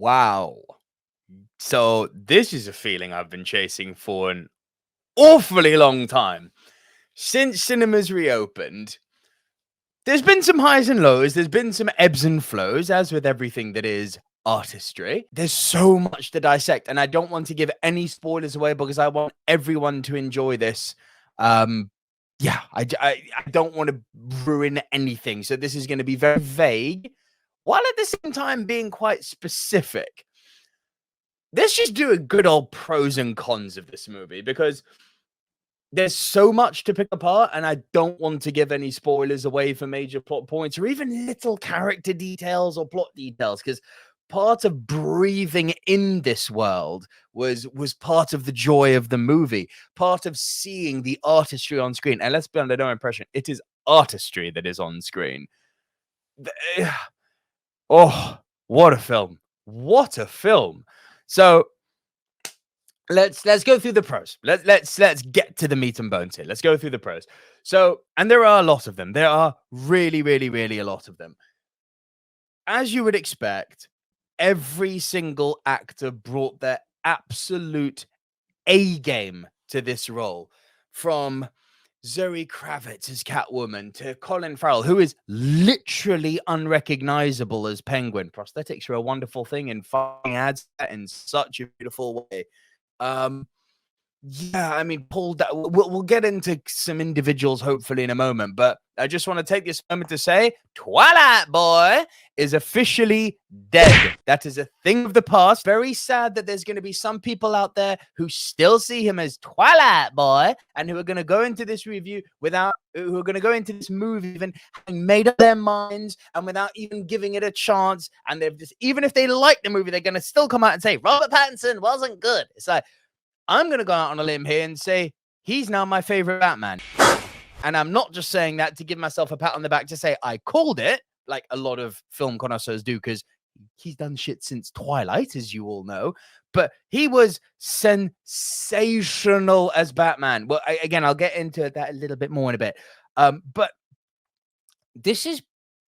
Wow. So this is a feeling I've been chasing for an awfully long time. Since cinemas reopened, there's been some highs and lows, there's been some ebbs and flows, as with everything that is artistry. There's so much to dissect, and I don't want to give any spoilers away because I want everyone to enjoy this. Yeah, I don't want to ruin anything, so this is going to be very vague, while at the same time being quite specific. Let's just do a good old pros and cons of this movie, because there's so much to pick apart, and I don't want to give any spoilers away for major plot points or even little character details or plot details, because part of breathing in this world was part of the joy of the movie, part of seeing the artistry on screen. And let's be under no impression, it is artistry that is on screen. Oh, what a film. What a film. So let's go through the pros. Let's get to the meat and bones here. Let's go through the pros. So, and there are a lot of them. There are really, really, really a lot of them. As you would expect, every single actor brought their absolute A game to this role. From Zoe Kravitz as Catwoman to Colin Farrell, who is literally unrecognizable as Penguin. Prosthetics are a wonderful thing, and fucking adds that in such a beautiful way. Yeah, I mean, we'll get into some individuals hopefully in a moment, but I just want to take this moment to say Twilight Boy is officially dead. That is a thing of the past. Very sad that there's going to be some people out there who still see him as Twilight Boy and who are going to go into this review who are going to go into this movie even having made up their minds and without even giving it a chance. And they've just, even if they like the movie, they're going to still come out and say Robert Pattinson wasn't good. It's like, I'm going to go out on a limb here and say he's now my favorite Batman. And I'm not just saying that to give myself a pat on the back to say I called it, like a lot of film connoisseurs do, because he's done shit since Twilight, as you all know. But he was sensational as Batman. Well, again, I'll get into that a little bit more in a bit. But this is...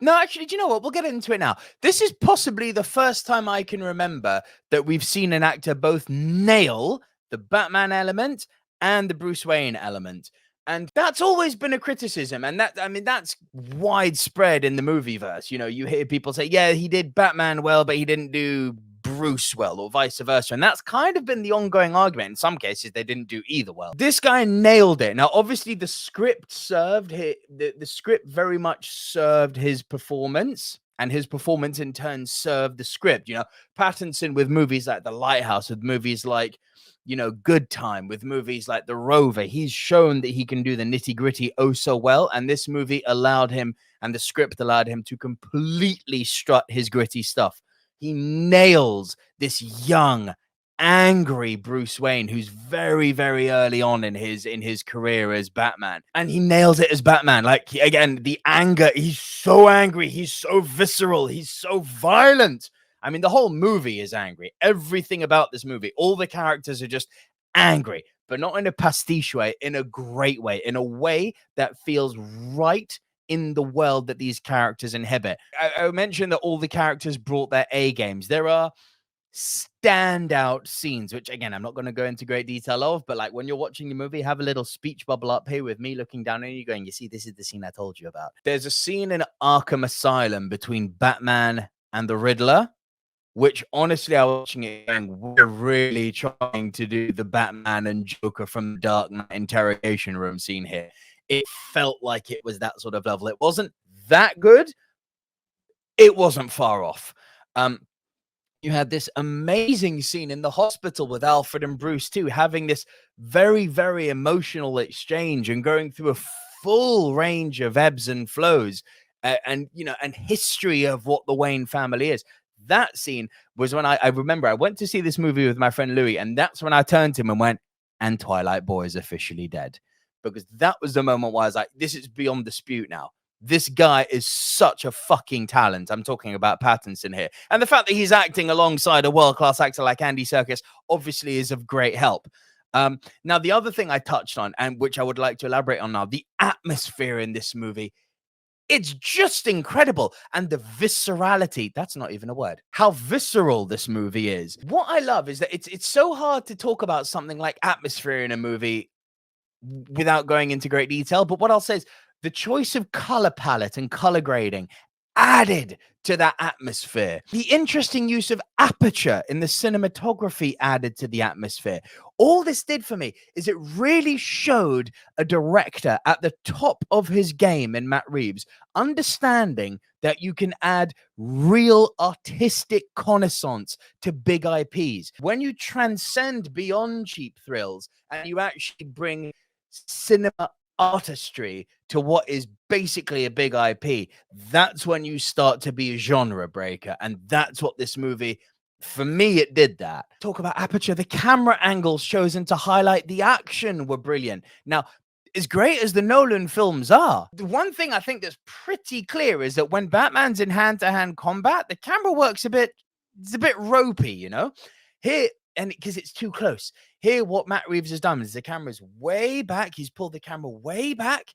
No, actually, do you know what? We'll get into it now. This is possibly the first time I can remember that we've seen an actor both nail the Batman element and the Bruce Wayne element. And that's always been a criticism. And that's widespread in the movieverse. You know, you hear people say, yeah, he did Batman well, but he didn't do Bruce well, or vice versa. And that's kind of been the ongoing argument. In some cases, they didn't do either well. This guy nailed it. Now, obviously, the script the script very much served his performance. And his performance in turn served the script. You know, Pattinson with movies like The Lighthouse, with movies like, you know, Good Time, with movies like The Rover, he's shown that he can do the nitty gritty oh so well. And this movie allowed him, and the script allowed him to completely strut his gritty stuff. He nails this young, angry Bruce Wayne, who's very, very early on in his career as Batman. And he nails it as Batman. Like, again, the anger, he's so angry, he's so visceral, he's so violent. I mean, the whole movie is angry. Everything about this movie, all the characters are just angry, but not in a pastiche way, in a great way, in a way that feels right in the world that these characters inhabit. I mentioned that all the characters brought their A games. There are standout scenes, which again, I'm not going to go into great detail of, but like when you're watching the movie, have a little speech bubble up here with me looking down at you going, you see, this is the scene I told you about. There's a scene in Arkham Asylum between Batman and the Riddler, which honestly, I was watching it and we're really trying to do the Batman and Joker from the Dark Knight interrogation room scene here. It felt like it was that sort of level. It wasn't that good. It wasn't far off. You had this amazing scene in the hospital with Alfred and Bruce too, having this very, very emotional exchange and going through a full range of ebbs and flows and history of what the Wayne family is. That scene was when I remember I went to see this movie with my friend Louis, and that's when I turned to him and went, and Twilight Boy is officially dead. Because that was the moment where I was like, this is beyond dispute now. This guy is such a fucking talent. I'm talking about Pattinson here. And the fact that he's acting alongside a world-class actor like Andy Serkis obviously is of great help. Now, the other thing I touched on, and which I would like to elaborate on now, the atmosphere in this movie It's just incredible. And the viscerality, that's not even a word, how visceral this movie is. What I love is that it's so hard to talk about something like atmosphere in a movie without going into great detail. But what I'll say is the choice of color palette and color grading added to that atmosphere. The interesting use of aperture in the cinematography added to the atmosphere. All this did for me is it really showed a director at the top of his game in Matt Reeves, understanding that you can add real artistic connaissance to big IPs. When you transcend beyond cheap thrills and you actually bring cinema artistry to what is basically a big IP, that's when you start to be a genre breaker. And that's what this movie, for me, it did that. Talk about aperture. The camera angles chosen to highlight the action were brilliant. Now, as great as the Nolan films are, the one thing I think that's pretty clear is that when Batman's in hand-to-hand combat, the camera works it's a bit ropey, you know? Here, and because it's too close. Here, what Matt Reeves has done is the camera's way back. He's pulled the camera way back,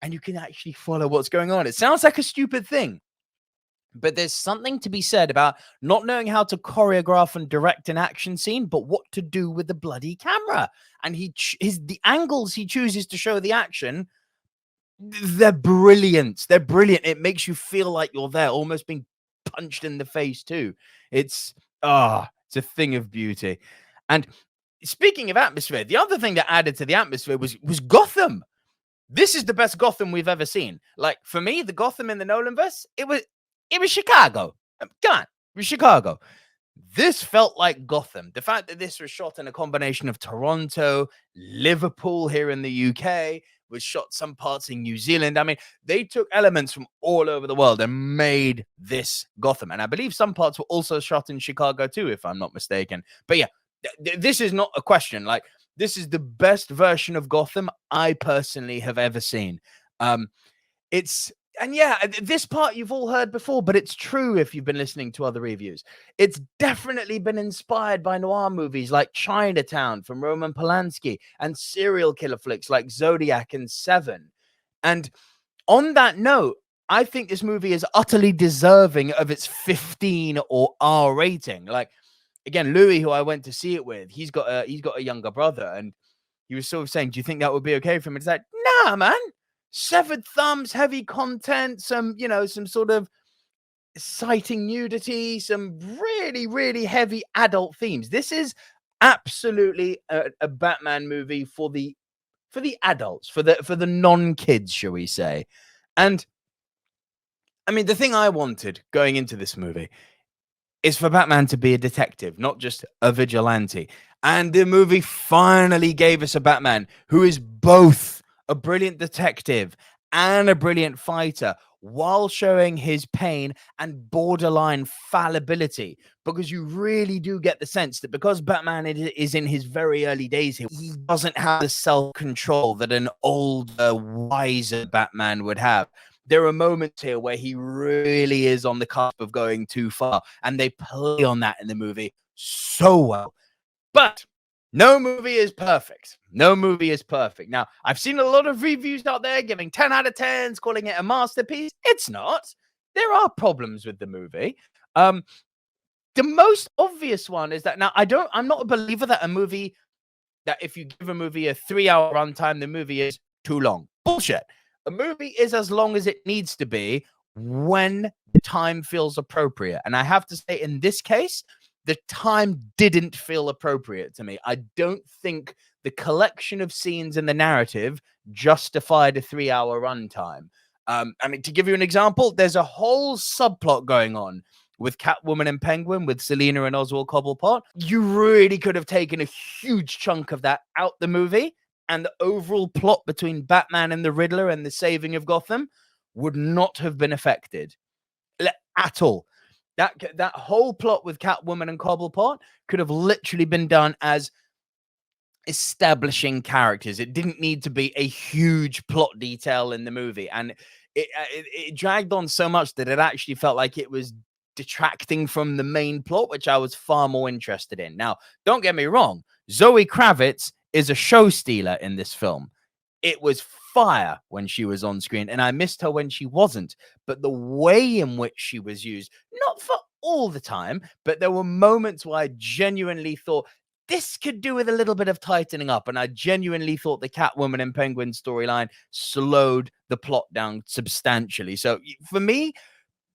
and you can actually follow what's going on. It sounds like a stupid thing, but there's something to be said about not knowing how to choreograph and direct an action scene, but what to do with the bloody camera. And the angles he chooses to show the action, they're brilliant. They're brilliant. It makes you feel like you're there, almost being punched in the face too. It's a thing of beauty. And speaking of atmosphere, the other thing that added to the atmosphere was Gotham. This is the best Gotham we've ever seen. Like, for me, the Gotham in the Nolanverse, it was Chicago. Come on, it was Chicago. This felt like Gotham. The fact that this was shot in a combination of Toronto, Liverpool here in the UK, was shot some parts in New Zealand. I mean, they took elements from all over the world and made this Gotham. And I believe some parts were also shot in Chicago too, if I'm not mistaken. But yeah, this is not a question. Like, this is the best version of Gotham I personally have ever seen. And yeah, this part you've all heard before, but it's true if you've been listening to other reviews. It's definitely been inspired by noir movies like Chinatown from Roman Polanski and serial killer flicks like Zodiac and Seven. And on that note, I think this movie is utterly deserving of its 15 or R rating. Like, again, Louis, who I went to see it with, he's got a younger brother, and he was sort of saying, "Do you think that would be okay for him?" It's like, nah, man. Severed thumbs, heavy content, some sort of citing nudity, some really, really heavy adult themes. This is absolutely a Batman movie for the adults, for the non-kids, shall we say. And I mean, the thing I wanted going into this movie is for Batman to be a detective, not just a vigilante. And the movie finally gave us a Batman who is both a brilliant detective and a brilliant fighter, while showing his pain and borderline fallibility. Because you really do get the sense that because Batman is in his very early days here, he doesn't have the self-control that an older, wiser Batman would have. There are moments here where he really is on the cusp of going too far, and they play on that in the movie so well. But no movie is perfect. No movie is perfect. Now, I've seen a lot of reviews out there giving 10 out of 10s, calling it a masterpiece. It's not. There are problems with the movie. The most obvious one is that, now, I'm not a believer that if you give a movie a 3-hour runtime, the movie is too long. Bullshit. A movie is as long as it needs to be when the time feels appropriate. And I have to say, in this case, the time didn't feel appropriate to me. I don't think the collection of scenes in the narrative justified a 3-hour runtime. I mean, to give you an example, there's a whole subplot going on with Catwoman and Penguin, with Selina and Oswald Cobblepot. You really could have taken a huge chunk of that out the movie, and the overall plot between Batman and the Riddler and the saving of Gotham would not have been affected at all. That whole plot with Catwoman and Cobblepot could have literally been done as establishing characters. It didn't need to be a huge plot detail in the movie. And it dragged on so much that it actually felt like it was detracting from the main plot, which I was far more interested in. Now, don't get me wrong. Zoe Kravitz is a show stealer in this film. It was fire when she was on screen, and I missed her when she wasn't. But the way in which she was used, not for all the time, but there were moments where I genuinely thought this could do with a little bit of tightening up. And I genuinely thought the Catwoman and Penguin storyline slowed the plot down substantially. So for me,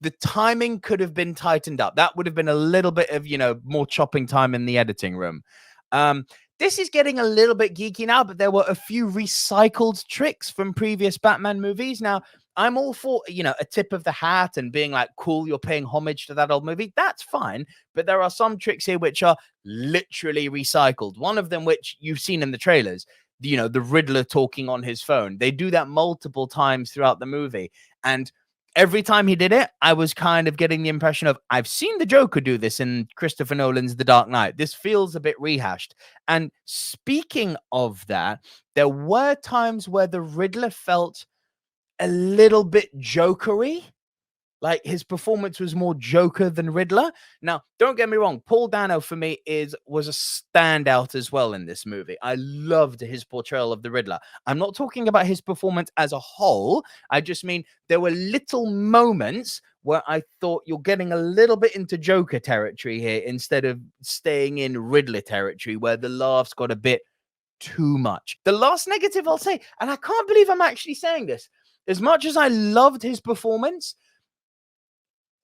the timing could have been tightened up. That would have been a little bit of, more chopping time in the editing room. This is getting a little bit geeky now, but there were a few recycled tricks from previous Batman movies. Now, I'm all for, a tip of the hat and being like, cool, you're paying homage to that old movie. That's fine. But there are some tricks here which are literally recycled. One of them, which you've seen in the trailers, the Riddler talking on his phone. They do that multiple times throughout the movie. And every time he did it, I was kind of getting the impression of, I've seen the Joker do this in Christopher Nolan's The Dark Knight. This feels a bit rehashed. And speaking of that, there were times where the Riddler felt a little bit jokery. Like his performance was more Joker than Riddler. Now, don't get me wrong. Paul Dano for me was a standout as well in this movie. I loved his portrayal of the Riddler. I'm not talking about his performance as a whole. I just mean there were little moments where I thought you're getting a little bit into Joker territory here instead of staying in Riddler territory where the laughs got a bit too much. The last negative I'll say, and I can't believe I'm actually saying this, as much as I loved his performance,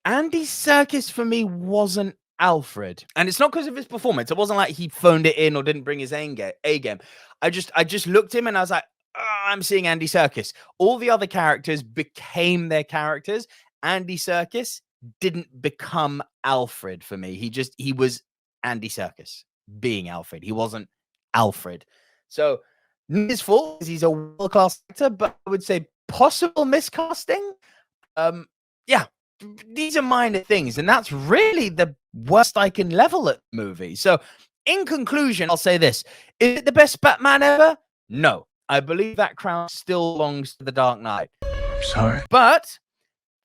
Andy Serkis for me wasn't Alfred. And it's not because of his performance. It wasn't like he phoned it in or didn't bring his A game. I just looked at him and I was like, I'm seeing Andy Serkis. All the other characters became their characters. Andy Serkis didn't become Alfred for me. He was Andy Serkis being Alfred. He wasn't Alfred. So not his fault, because he's a world-class actor, but I would say possible miscasting. Yeah. These are minor things, and that's really the worst I can level at movies. So, in conclusion, I'll say this. Is it the best Batman ever? No. I believe that crown still belongs to The Dark Knight. I'm sorry. But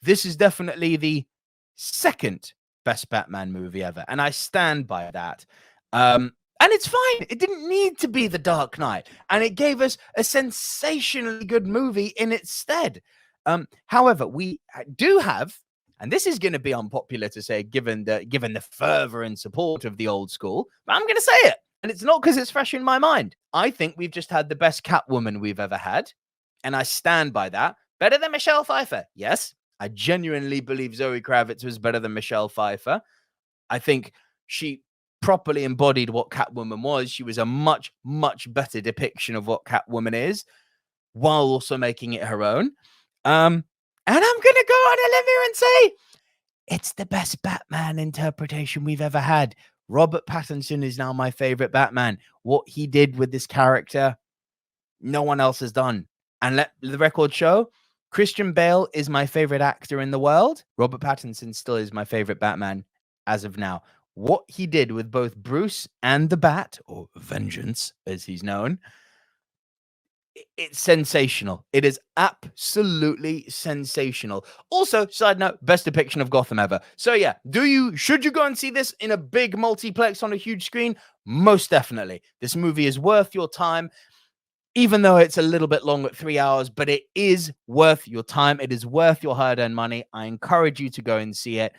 this is definitely the second best Batman movie ever, and I stand by that. And it's fine. It didn't need to be The Dark Knight, and it gave us a sensationally good movie in its stead. However, we do have, and this is going to be unpopular to say, given the fervor and support of the old school, but I'm going to say it. And it's not because it's fresh in my mind. I think we've just had the best Catwoman we've ever had. And I stand by that. Better than Michelle Pfeiffer. Yes, I genuinely believe Zoe Kravitz was better than Michelle Pfeiffer. I think she properly embodied what Catwoman was. She was a much, much better depiction of what Catwoman is, while also making it her own. And I'm going to go on a limb here and say it's the best Batman interpretation we've ever had. Robert Pattinson is now my favorite Batman. What he did with this character, no one else has done. And let the record show, Christian Bale is my favorite actor in the world. Robert Pattinson still is my favorite Batman as of now. What he did with both Bruce and the Bat, or Vengeance as he's known, it's sensational. It is absolutely sensational. Also, side note, best depiction of Gotham ever. So yeah, should you go and see this in a big multiplex on a huge screen? Most definitely. This movie is worth your time, even though it's a little bit long at 3 hours, but it is worth your time. It is worth your hard-earned money. I encourage you to go and see it.